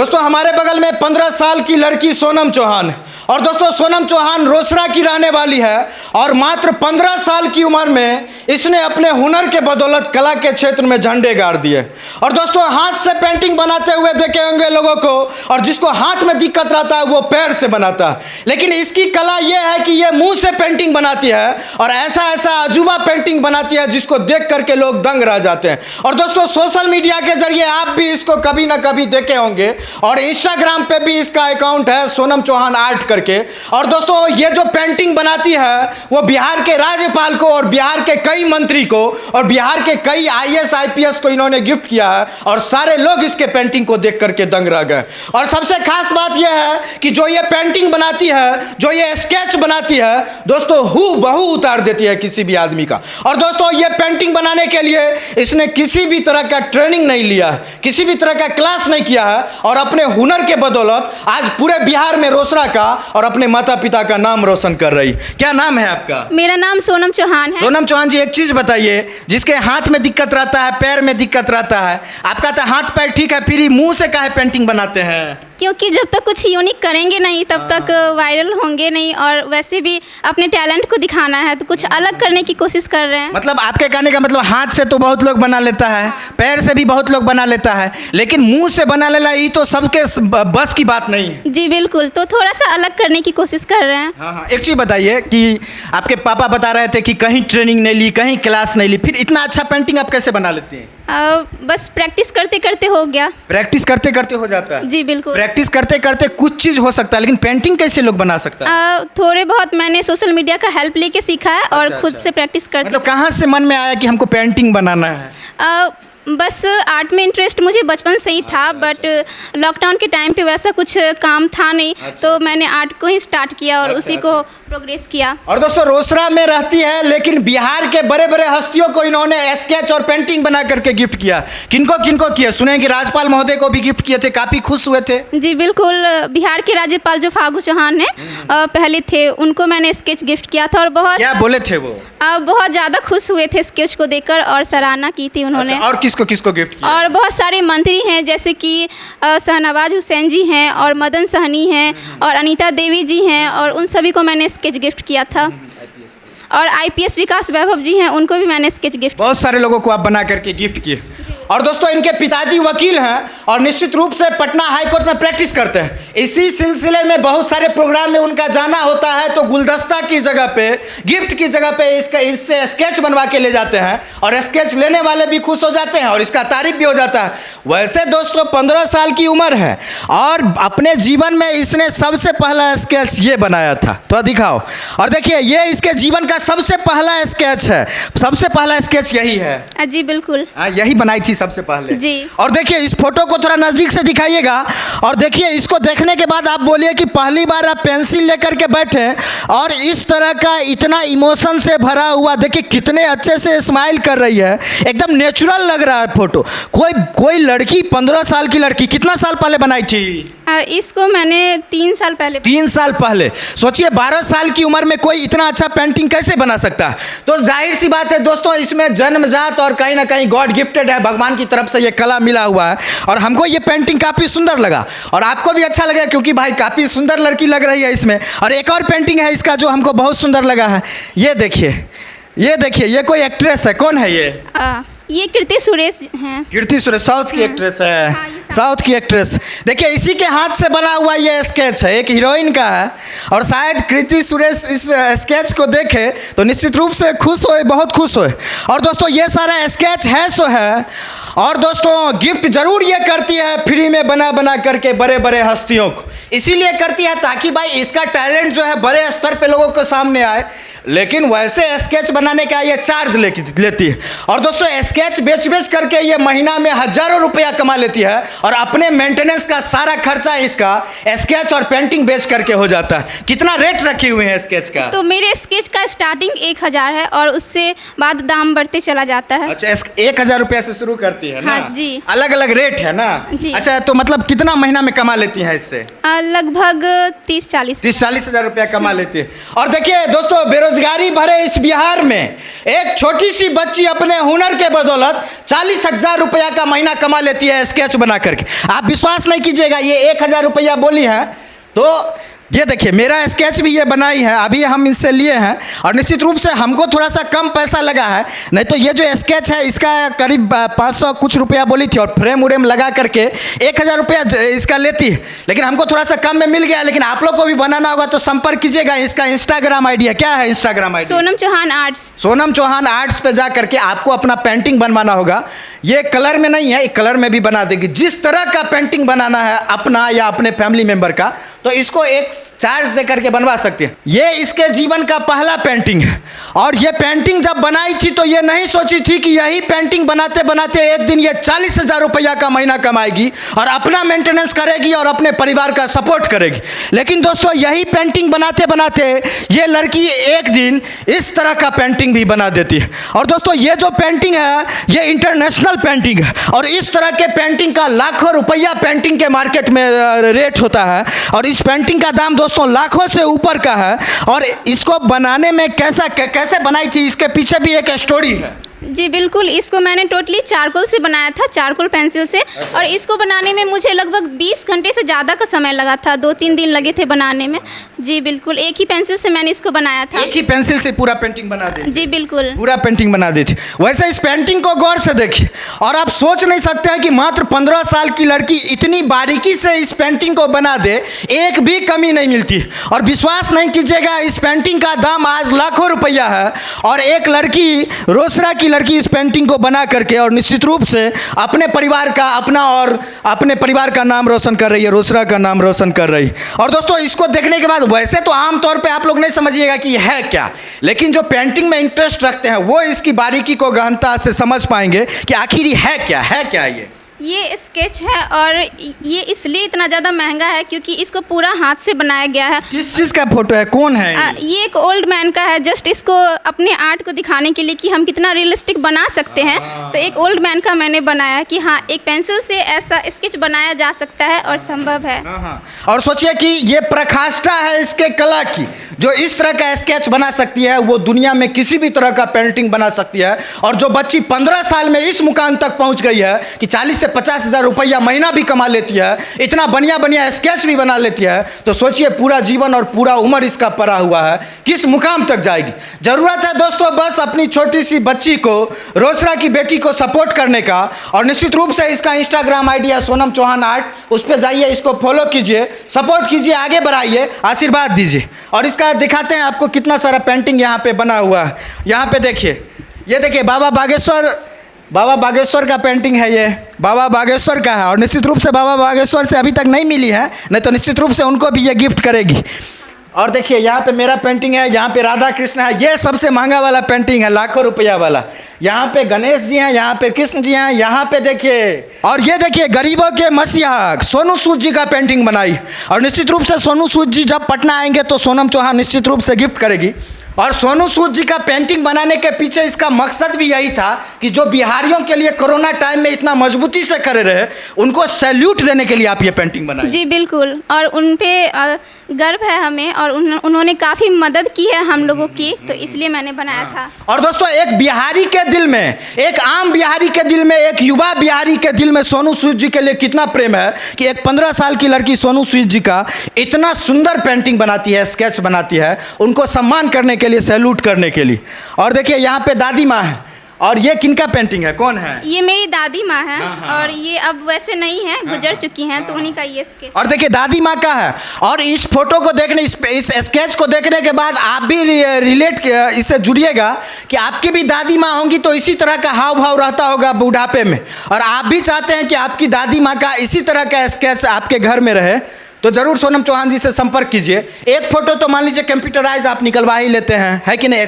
दोस्तों हमारे बगल में 15 साल की लड़की सोनम चौहान है। और दोस्तों सोनम चौहान रोसड़ा की रहने वाली है और मात्र 15 साल की उम्र में इसने अपने हुनर के बदौलत कला के क्षेत्र में झंडे गाड़ दिए। और दोस्तों हाथ से पेंटिंग बनाते हुए देखे होंगे लोगों को, और जिसको हाथ में दिक्कत रहता है वो पैर से बनाता है, लेकिन इसकी कला ये है कि ये मुंह से पेंटिंग बनाती है और ऐसा ऐसा अजूबा पेंटिंग बनाती है जिसको देख करके लोग दंग रह जाते हैं। और दोस्तों सोशल मीडिया के जरिए आप भी इसको कभी ना कभी देखे होंगे और इंस्टाग्राम पे भी इसका अकाउंट है सोनम चौहान आर्ट करके। और दोस्तों ये जो पेंटिंग बनाती है वो बिहार के राज्यपाल को और बिहार के कई मंत्री को और बिहार के कई IAS IPS को इन्होंने गिफ्ट किया है और सारे लोग इसके पेंटिंग को देख करके दंग रह गए। और सबसे खास बात यह है कि जो ये पेंटिंग बनाती है, जो ये स्केच बनाती है दोस्तों, हूबहू उतार देती है किसी भी आदमी का। और दोस्तों ये पेंटिंग बनाने के लिए इसने किसी भी तरह का ट्रेनिंग नहीं लिया है, किसी भी तरह का क्लास नहीं किया है और अपने हुनर के बदौलत आज पूरे बिहार में रोसड़ा का और अपने माता पिता का नाम रोशन कर रही। क्या नाम है आपका? मेरा नाम सोनम चौहान है। सोनम चौहान जी, एक चीज बताइए, जिसके हाथ में दिक्कत रहता है, पैर में दिक्कत रहता है, आपका तो हाथ पैर ठीक है, फिर मुंह से काहे पेंटिंग बनाते हैं? क्योंकि जब तक कुछ यूनिक करेंगे नहीं तब तक वायरल होंगे नहीं, और वैसे भी अपने टैलेंट को दिखाना है तो कुछ अलग करने की कोशिश कर रहे हैं। मतलब आपके कहने का मतलब हाथ से तो बहुत लोग बना लेता है, पैर से भी बहुत लोग बना लेता है, लेकिन मुंह से बना लेना ये तो सबके बस की बात नहीं है। जी बिल्कुल, तो थोड़ा सा अलग करने की कोशिश कर रहे हैं। हाँ, एक चीज़ बताइए कि आपके पापा बता रहे थे कि कहीं ट्रेनिंग नहीं ली, कहीं क्लास नहीं ली, फिर इतना अच्छा पेंटिंग आप कैसे बना लेती हैं? बस प्रैक्टिस करते करते हो गया। प्रैक्टिस करते करते हो जाता है? जी बिल्कुल। प्रैक्टिस करते करते कुछ चीज़ हो सकता है, लेकिन पेंटिंग कैसे लोग बना सकता है? थोड़े बहुत मैंने सोशल मीडिया का हेल्प लेके सीखा है और खुद से प्रैक्टिस करते। मतलब कहाँ से मन में आया कि हमको पेंटिंग बनाना है? बस आर्ट में इंटरेस्ट मुझे बचपन से ही था, बट लॉकडाउन के टाइम पे वैसा कुछ काम था नहीं, तो मैंने आर्ट को ही स्टार्ट किया और उसी को प्रोग्रेस किया। और दोस्तों रोसड़ा में रहती है, लेकिन बिहार के बड़े बड़े हस्तियों को इन्होंने स्केच और पेंटिंग बना करके गिफ्ट किया। किनको किनको किया? सुने कि राज्यपाल महोदय को भी गिफ्ट किए थे, काफ़ी खुश हुए थे। जी बिल्कुल, बिहार के राज्यपाल जो फागू चौहान है पहले थे, उनको मैंने स्केच गिफ्ट किया था और बहुत क्या बोले थे वो? बहुत ज़्यादा खुश हुए थे स्केच को देखकर और सराहना की थी उन्होंने। अच्छा, और किसको किसको गिफ्ट किया? और बहुत सारे मंत्री हैं, जैसे कि शहनवाज हुसैन जी हैं और मदन सहनी हैं और अनीता देवी जी हैं, और उन सभी को मैंने स्केच गिफ्ट किया था। और IPS विकास वैभव जी हैं, उनको भी मैंने स्केच गिफ्ट। बहुत सारे लोगों को आप बना करके गिफ्ट किए। और दोस्तों इनके पिताजी वकील हैं और निश्चित रूप से पटना हाई कोर्ट में प्रैक्टिस करते हैं। इसी सिलसिले में बहुत सारे प्रोग्राम में उनका जाना होता है, तो गुलदस्ता की जगह पे, गिफ्ट की जगह पे इससे स्केच बनवा के ले जाते हैं और स्केच लेने वाले भी खुश हो जाते हैं और इसका तारीफ भी हो जाता है। वैसे दोस्तों 15 साल की उम्र है और अपने जीवन में इसने सबसे पहला स्केच ये बनाया था, तो दिखाओ। और देखिए ये इसके जीवन का सबसे पहला स्केच है, सबसे पहला स्केच यही है। जी बिल्कुल, यही बनाई थी सबसे पहले जी। और देखिए इस फोटो को थोड़ा नजदीक से दिखाइएगा और देखिए इसको देखने के बाद आप बोलिए कि पहली बार आप पेंसिल लेकर के बैठे और इस तरह का इतना इमोशन से भरा हुआ, देखिए कितने अच्छे से स्माइल कर रही है, एकदम नेचुरल लग रहा है फोटो। कोई लड़की 15 साल की लड़की कितना साल पहले बनाई थी? इसको मैंने 3 साल पहले। 3 साल पहले। सोचिए 12 साल की उम्र में कोई इतना अच्छा पेंटिंग कैसे बना सकता है? तो जाहिर सी बात है दोस्तों, इसमें जन्मजात और कहीं ना कहीं गॉड गिफ्टेड है, भगवान की तरफ से ये कला मिला हुआ है। और हमको ये पेंटिंग काफ़ी सुंदर लगा और आपको भी अच्छा लगा, क्योंकि भाई काफ़ी सुंदर लड़की लग रही है इसमें। और एक और पेंटिंग है इसका जो हमको बहुत सुंदर लगा है, ये देखिए, ये देखिए, ये कोई एक्ट्रेस है, कौन है ये? ये कीर्ति सुरेश हैं। कीर्ति सुरेश साउथ की एक्ट्रेस है। हाँ, साउथ की एक्ट्रेस। देखिए इसी के हाथ से बना हुआ ये स्केच है, एक हीरोइन का है और शायद कीर्ति सुरेश इस स्केच को देखे तो निश्चित रूप से खुश होए, बहुत खुश होए। और दोस्तों ये सारा स्केच है सो है, और दोस्तों गिफ्ट जरूर ये करती है फ्री में बना बना करके बड़े बड़े हस्तियों को, इसीलिए करती है ताकि भाई इसका टैलेंट जो है बड़े स्तर पे लोगों के सामने आए। लेकिन वैसे स्केच बनाने का ये चार्ज लेती है और दोस्तों स्केच बेच करके ये महीना में हजारों रुपया कमा लेती है और अपने मेंटेनेंस का सारा खर्चा इसका स्केच और पेंटिंग बेच करके हो जाता है। कितना रेट रखी हुए हैं स्केच का? तो मेरे स्केच का स्टार्टिंग 1000 है और उससे बाद दाम बढ़ते चला जाता है। अच्छा, 1000 रुपया से शुरू करती लेती है ना? हाँ जी। अलग अलग रेट है ना? जी। अच्छा, तो मतलब कितना महीना में कमा लेती हैं इससे? लगभग 30-40 30-40 हज़ार रुपया कमा लेती है। और देखिए दोस्तों, बेरोजगारी भरे इस बिहार में एक छोटी सी बच्ची अपने हुनर के बदौलत 40,000 रुपया का महीना कमा लेती है स्केच बना करके। आप विश्वास नहीं कीजिएगा, ये 1,000 रुपया बोली है तो ये देखिए मेरा स्केच भी ये बनाई है, अभी हम इससे लिए हैं और निश्चित रूप से हमको थोड़ा सा कम पैसा लगा है, नहीं तो ये जो स्केच है इसका करीब 500 कुछ रुपया बोली थी और फ्रेम उरेम लगा करके 1,000 रुपया इसका लेती है, लेकिन हमको थोड़ा सा कम में मिल गया। लेकिन आप लोग को भी बनाना होगा तो संपर्क कीजिएगा। इसका इंस्टाग्राम आईडी है, क्या है Instagram ID? Sonam Chauhan arts. Sonam Chauhan arts पे जा करके आपको अपना पेंटिंग बनवाना होगा। ये कलर में नहीं है, कलर में भी बना देगी। जिस तरह का पेंटिंग बनाना है अपना या अपने फैमिली मेंबर का, तो इसको एक चार्ज दे करके बनवा सकते हैं। ये इसके जीवन का पहला पेंटिंग है और ये पेंटिंग जब बनाई थी तो ये नहीं सोची थी कि यही पेंटिंग बनाते बनाते एक दिन ये 40,000 रुपया का महीना कमाएगी और अपना मेंटेनेंस करेगी और अपने परिवार का सपोर्ट करेगी। लेकिन दोस्तों, यही पेंटिंग बनाते बनाते ये लड़की एक दिन इस तरह का पेंटिंग भी बना देती है। और दोस्तों, ये जो पेंटिंग है ये इंटरनेशनल पेंटिंग है और इस तरह के पेंटिंग का लाखों रुपया पेंटिंग के मार्केट में रेट होता है और इस पेंटिंग का दाम दोस्तों लाखों से ऊपर का है। और इसको बनाने में कैसे बनाई थी, इसके पीछे भी एक स्टोरी है। जी बिल्कुल, इसको मैंने टोटली चारकोल से बनाया था, चारकोल पेंसिल से। और इसको बनाने में मुझे लगभग 20 घंटे से ज़्यादा का समय लगा था, 2-3 दिन लगे थे बनाने में। जी बिल्कुल, एक ही पेंसिल से मैंने इसको बनाया था। एक ही पेंसिल से पूरा पेंटिंग बना दी? जी बिल्कुल, पूरा पेंटिंग बना दी थी। वैसे इस पेंटिंग को गौर से देखिए और आप सोच नहीं सकते हैं कि मात्र 15 साल की लड़की इतनी बारीकी से इस पेंटिंग को बना दे, एक भी कमी नहीं मिलती। और विश्वास नहीं कीजिएगा, इस पेंटिंग का दाम आज लाखों रुपया है और एक लड़की, रोसड़ा की लड़की, इस पेंटिंग को बना करके और निश्चित रूप से अपने परिवार का, अपने परिवार का नाम रोशन कर रही है, रोसड़ा का नाम रोशन कर रही है। और दोस्तों, इसको देखने के बाद वैसे तो आम तौर पे आप लोग नहीं समझिएगा कि ये है क्या, लेकिन जो पेंटिंग में इंटरेस्ट रखते हैं वो इसकी बारीकी को गहनता से समझ पाएंगे कि आखिर ये है क्या ये स्केच है और ये इसलिए इतना ज़्यादा महंगा है क्योंकि इसको पूरा हाथ से बनाया गया है। किस चीज़ का फोटो है, कौन है ये एक ओल्ड मैन का है, जस्ट इसको अपने आर्ट को दिखाने के लिए कि हम कितना रियलिस्टिक बना सकते हैं। तो एक ओल्ड मैन का मैंने बनाया कि हाँ, एक पेंसिल से ऐसा स्केच बनाया जा सकता है और संभव है। और सोचिए कि ये प्रकाष्ठा है इसके कला की, जो इस तरह का स्केच बना सकती है वो दुनिया में किसी भी तरह का पेंटिंग बना सकती है। और जो बच्ची 15 साल में इस मुकाम तक पहुंच गई है कि 40 से 50,000 रुपया महीना भी कमा लेती है, इतना बढ़िया स्केच भी बना लेती है, तो सोचिए पूरा जीवन और पूरा उम्र इसका पड़ा हुआ है, किस मुकाम तक जाएगी। जरूरत है दोस्तों बस अपनी छोटी सी बच्ची को, रोसड़ा की बेटी को सपोर्ट करने का। और निश्चित रूप से इसका इंस्टाग्राम आईडी है सोनम चौहान आर्ट, उस पर जाइए, इसको फॉलो कीजिए, सपोर्ट कीजिए, आगे बढ़ाइए, आशीर्वाद दीजिए। और इसका दिखाते हैं आपको कितना सारा पेंटिंग यहाँ पे बना हुआ है। यहाँ पे देखिए, ये देखिए बाबा बागेश्वर का पेंटिंग है, ये बाबा बागेश्वर का है। और निश्चित रूप से बाबा बागेश्वर से अभी तक नहीं मिली है, नहीं तो निश्चित रूप से उनको भी ये गिफ्ट करेगी। और देखिए यहाँ पे मेरा पेंटिंग है, यहाँ पे राधा कृष्ण है, ये सबसे महंगा वाला पेंटिंग है, लाखों रुपया वाला। यहाँ पे गणेश जी हैं, यहाँ पे कृष्ण जी हैं, यहाँ पे देखिए, और ये देखिए गरीबों के मसीहा सोनू सूद जी का पेंटिंग बनाई। और निश्चित रूप से सोनू सूद जी जब पटना आएंगे तो सोनम चौहान निश्चित रूप से गिफ्ट करेगी। और सोनू सूद जी का पेंटिंग बनाने के पीछे इसका मकसद भी यही था कि जो बिहारियों के लिए कोरोना टाइम में इतना मजबूती से खड़े रहे, उनको सैल्यूट देने के लिए आप ये पेंटिंग बनाई। जी बिल्कुल, और उन पे गर्व है हमें और उन्होंने काफ़ी मदद की है हम लोगों की, तो इसलिए मैंने बनाया था। और दोस्तों, एक बिहारी के दिल में, एक आम बिहारी के दिल में, एक युवा बिहारी के दिल में सोनू सूद जी के लिए कितना प्रेम है कि एक 15 साल की लड़की सोनू सूद जी का इतना सुंदर पेंटिंग बनाती है, स्केच बनाती है, उनको सम्मान करने के लिए, सैल्यूट करने के लिए। और देखिए यहाँ पे दादी माँ है, और ये किनका पेंटिंग है, कौन है? ये मेरी दादी माँ है। और ये अब वैसे नहीं है, गुजर चुकी हैं, तो उन्हीं का ये स्केच। और देखिए दादी माँ का है। और इस फोटो को देखने, इस स्केच को देखने के बाद आप भी रिलेट इससे जुड़िएगा कि आपकी भी दादी माँ होंगी तो इसी तरह का हाव भाव रहता होगा बुढ़ापे में, और आप भी चाहते हैं कि आपकी दादी माँ का इसी तरह का स्केच आपके घर में रहे, तो जरूर सोनम चौहान जी से संपर्क कीजिए। एक फोटो तो मान लीजिए कंप्यूटराइज आप निकलवा ही लेते हैं, है कि नहीं,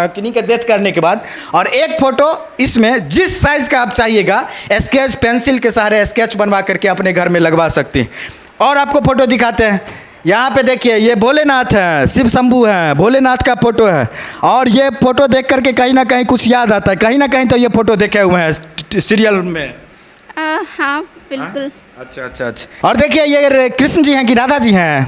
किन्हीं के डेथ करने के बाद। और एक फोटो इसमें जिस साइज का आप चाहिएगा, स्केच पेंसिल के सहारे स्केच बनवा करके अपने घर में लगवा सकते हैं। और आपको फोटो दिखाते हैं, यहाँ पे देखिए, ये भोलेनाथ हैं, शिव शंभू हैं, भोलेनाथ का फोटो है। और ये फोटो देख करके कहीं ना कहीं कुछ याद आता है, कहीं ना कहीं तो ये फोटो देखे हुए हैं सीरियल में, हाँ बिल्कुल। अच्छा अच्छा अच्छा। और देखिए ये कृष्ण जी हैं कि राधा जी हैं?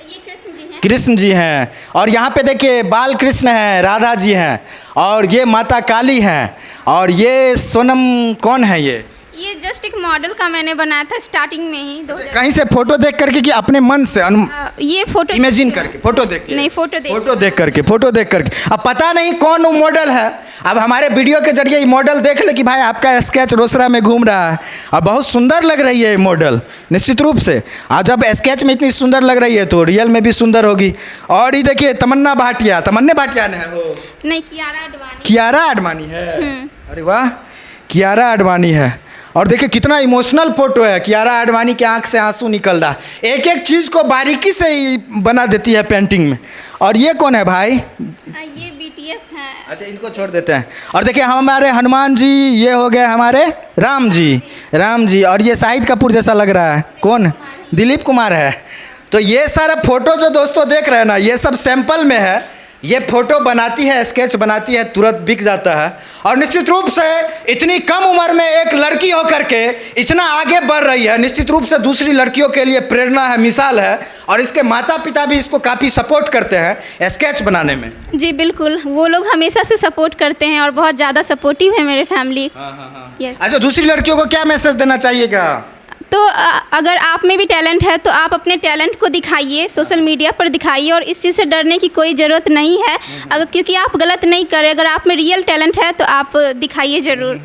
ये कृष्ण जी हैं। कृष्ण जी हैं। और यहाँ पे देखिए बाल कृष्ण हैं, राधा जी हैं, और ये माता काली हैं, और ये सोनम कौन है ये? ये जस्ट एक मॉडल का मैंने बनाया था स्टार्टिंग में ही। कहीं से फोटो देख करके कि अपने मन से ये फोटो इमेजिन करके फोटो देख के? नहीं, फोटो देख करके, फोटो देख करके। अब पता नहीं कौन वो मॉडल है, अब हमारे वीडियो के जरिए ये मॉडल देख ले कि भाई आपका स्केच रोसड़ा में घूम रहा है, और बहुत सुंदर लग रही है ये मॉडल निश्चित रूप से। और जब स्केच में इतनी सुंदर लग रही है तो रियल में भी सुंदर होगी। और ये देखिए तमन्ना भाटिया ने है वो? नहीं, कियारा आडवाणी। कियारा आडवाणी है। अरे वाह, कियारा आडवाणी है। और देखिए कितना इमोशनल फोटो है, कियारा आडवाणी के आंख से आंसू निकल रहा है, एक एक चीज़ को बारीकी से ही बना देती है पेंटिंग में। और ये कौन है भाई? ये BTS हैं। अच्छा, इनको छोड़ देते हैं। और देखिए हमारे हनुमान जी, ये हो गए हमारे राम जी। और ये शाहिद कपूर जैसा लग रहा है, कौन? दिलीप कुमार है। तो ये सारा फोटो जो दोस्तों देख रहे हैं ना, ये सब सैंपल में है। ये फोटो बनाती है, स्केच बनाती है, तुरंत बिक जाता है। और निश्चित रूप से इतनी कम उम्र में एक लड़की होकर के इतना आगे बढ़ रही है, निश्चित रूप से दूसरी लड़कियों के लिए प्रेरणा है, मिसाल है। और इसके माता पिता भी इसको काफ़ी सपोर्ट करते हैं स्केच बनाने में। जी बिल्कुल, वो लोग हमेशा से सपोर्ट करते हैं और बहुत ज़्यादा सपोर्टिव है मेरे फैमिली। यस। अच्छा, दूसरी लड़कियों को क्या मैसेज देना चाहिएगा? तो अगर आप में भी टैलेंट है तो आप अपने टैलेंट को दिखाइए, सोशल मीडिया पर दिखाइए, और इस चीज़ से डरने की कोई ज़रूरत नहीं है। अगर क्योंकि आप गलत नहीं करें, अगर आप में रियल टैलेंट है तो आप दिखाइए ज़रूर।